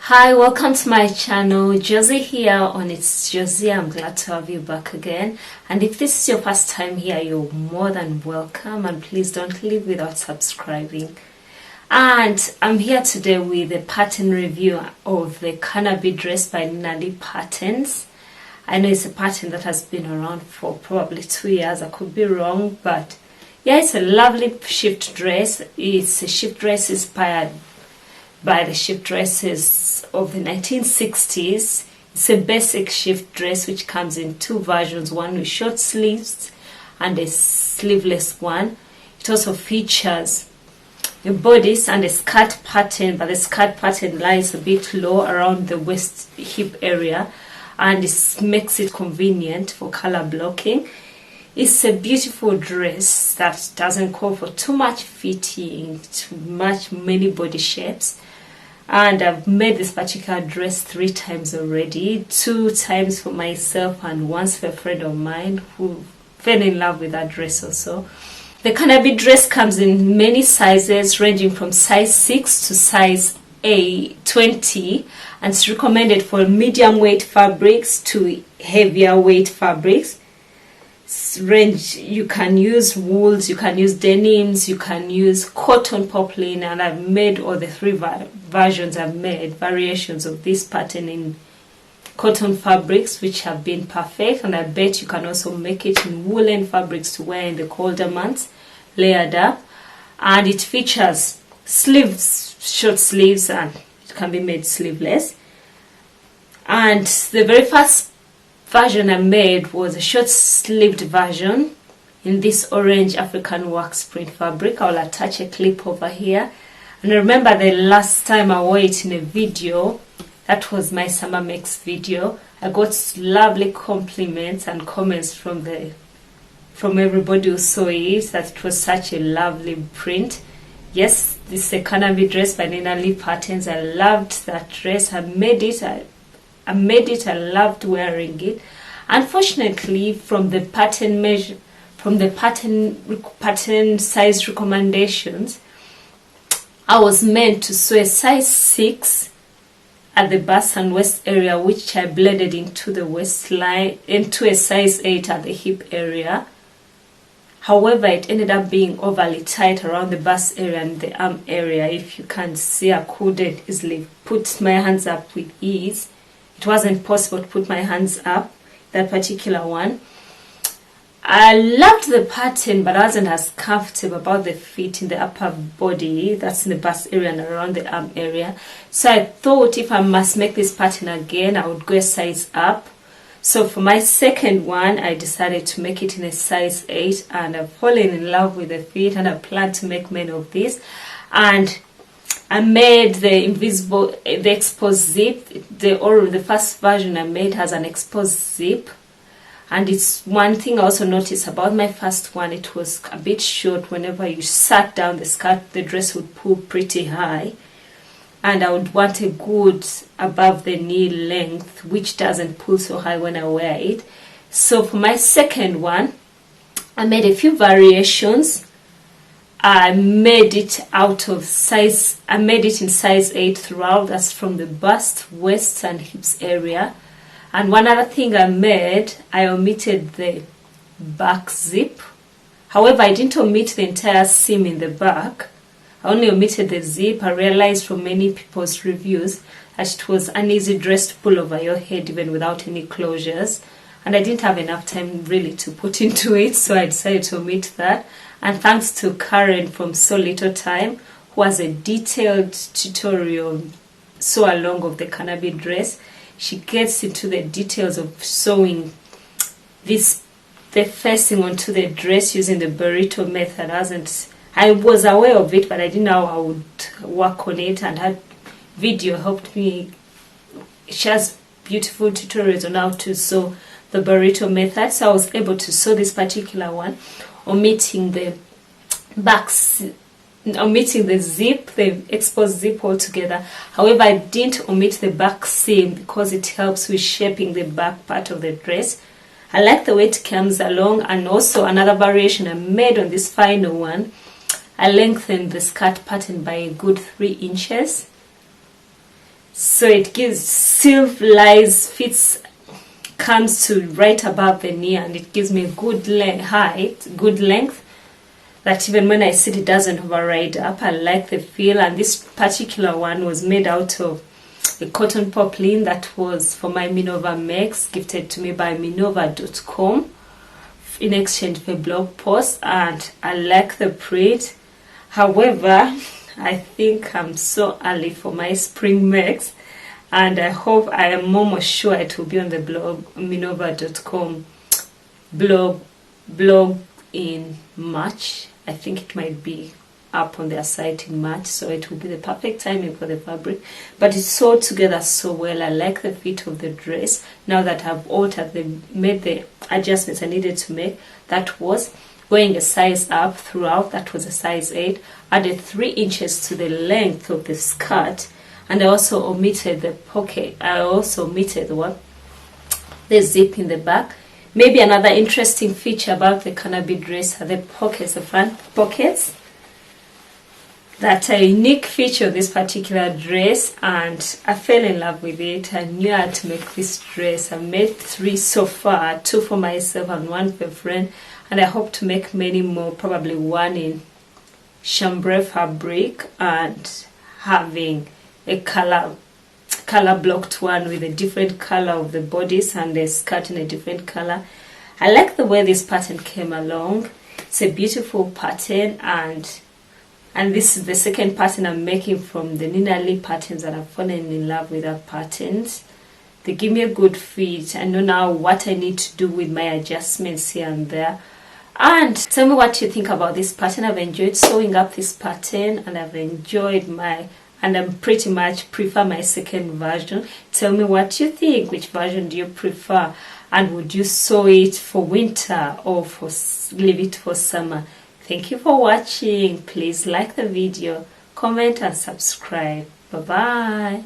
Hi, welcome to my channel. Josie here on It's Josie. I'm glad to have you back again. And if this is your first time here, you're more than welcome. And please don't leave without subscribing. And I'm here today with a pattern review of the Carnaby dress by Minerva Patterns. I know it's a pattern that has been around for probably 2 years. I could be wrong, but yeah, it's a lovely shift dress. It's a shift dress inspired by the shift dresses of the 1960s. It's a basic shift dress which comes in two versions, one with short sleeves and a sleeveless one. It also features a bodice and a skirt pattern, but the skirt pattern lies a bit low around the waist hip area, and it makes it convenient for color blocking. It's a beautiful dress that doesn't call for too much fitting, too many body shapes. And I've made this particular dress 3 times already, 2 times for myself and once for a friend of mine who fell in love with that dress also. The Carnaby dress comes in many sizes, ranging from size 6 to size 20, and it's recommended for medium weight fabrics to heavier weight fabrics. Range, you can use wools, you can use denims, you can use cotton poplin, and I've made all the 3 versions. I've made variations of this pattern in cotton fabrics which have been perfect, and I bet you can also make it in woolen fabrics to wear in the colder months, layered up. And it features sleeves, short sleeves, and it can be made sleeveless. And the very first version I made was a short-sleeved version in this orange African wax print fabric. I'll attach a clip over here. And I remember the last time I wore it in a video, that was my summer mix video. I got lovely compliments and comments from everybody who saw it, that it was such a lovely print. Yes, this is a Carnaby dress by Minerva Patterns. I loved that dress. I made it. I loved wearing it. Unfortunately, from the pattern size recommendations, I was meant to sew a size 6 at the bust and waist area, which I blended into the waistline, into a size 8 at the hip area. However, it ended up being overly tight around the bust area and the arm area. If you can see, I couldn't easily put my hands up with ease. It wasn't possible to put my hands up, that particular one. I loved the pattern, but I wasn't as comfortable about the fit in the upper body, that's in the bust area and around the arm area. So I thought if I must make this pattern again, I would go a size up. So for my second one, I decided to make it in a size 8, and I've fallen in love with the fit, and I plan to make many of these. And I made the exposed zip. The first version I made has an exposed zip, and it's one thing I also noticed about my first one, it was a bit short. Whenever you sat down the dress would pull pretty high, and I would want a good above the knee length, which doesn't pull so high when I wear it. So for my second one, I made a few variations. I made it in size 8 throughout. That's from the bust, waist, and hips area. And one other thing I made, I omitted the back zip. However, I didn't omit the entire seam in the back. I only omitted the zip. I realized from many people's reviews that it was an easy dress to pull over your head even without any closures. And I didn't have enough time really to put into it, so I decided to omit that. And thanks to Karen from So Little Time, who has a detailed tutorial sew along of the Carnaby dress. She gets into the details of sewing the facing onto the dress using the burrito method. I was aware of it, but I didn't know how I would work on it, and her video helped me. She has beautiful tutorials on how to sew the burrito method, so I was able to sew this particular one, omitting the zip, the exposed zip altogether. However, I didn't omit the back seam because it helps with shaping the back part of the dress. I like the way it comes along. And also another variation I made on this final one, I lengthened the skirt pattern by a good 3 inches. so it gives silk lies, fits, comes to right above the knee, and it gives me a good height, good length, that even when I sit it doesn't override up. I like the feel. And this particular one was made out of a cotton poplin that was for my Minerva mix, gifted to me by minerva.com in exchange for a blog post, and I like the print. However, I think I'm so early for my spring mix, and I hope, I am almost sure it will be on the blog, minerva.com blog in March. I think it might be up on their site in March, so it will be the perfect timing for the fabric. But it's sewed together so well. I like the fit of the dress. Now that I've made the adjustments I needed to make, that was going a size up throughout. That was a size 8. Added 3 inches to the length of the skirt, and I also omitted the pocket. I also omitted the zip in the back. Maybe another interesting feature about the Carnaby dress are the pockets, the front pockets. That's a unique feature of this particular dress, and I fell in love with it. I knew I had to make this dress. I made 3 so far, 2 for myself and 1 for a friend, and I hope to make many more, probably 1 in chambray fabric, and having a color blocked one with a different color of the bodice and the skirt in a different color. I like the way this pattern came along. It's a beautiful pattern, and this is the second pattern I'm making from the Nina Lee patterns, and I've fallen in love with our patterns. They give me a good fit. I know now what I need to do with my adjustments here and there. And tell me what you think about this pattern. I've enjoyed sewing up this pattern, and I've enjoyed and I pretty much prefer my second version. Tell me what you think. Which version do you prefer? And would you sew it for winter or leave it for summer? Thank you for watching. Please like the video, comment and subscribe. Bye bye.